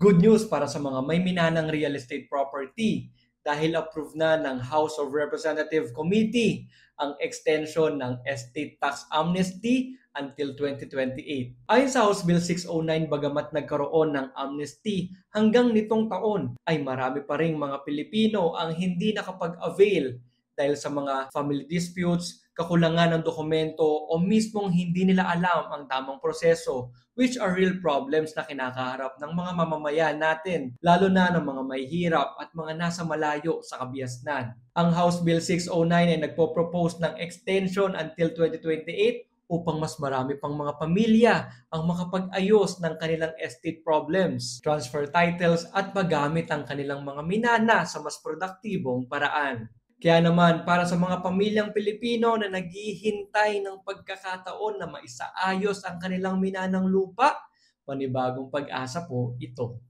Good news para sa mga may minanang real estate property dahil approve na ng House of Representative Committee ang extension ng estate tax amnesty until 2028. Ayon sa House Bill 609, bagamat nagkaroon ng amnesty hanggang nitong taon, ay marami pa ring mga Pilipino ang hindi nakapag-avail dahil sa mga family disputes, kakulangan ng dokumento o mismong hindi nila alam ang tamang proseso, which are real problems na kinakaharap ng mga mamamayan natin, lalo na ng mga mahihirap at mga nasa malayo sa kabiasnan. Ang House Bill 609 ay nagpo-propose ng extension until 2028 upang mas marami pang mga pamilya ang makapag-ayos ng kanilang estate problems, transfer titles at magamit ang kanilang mga minana sa mas produktibong paraan. Kaya naman, para sa mga pamilyang Pilipino na naghihintay ng pagkakataon na maisaayos ang kanilang minanang lupa, panibagong pag-asa po ito.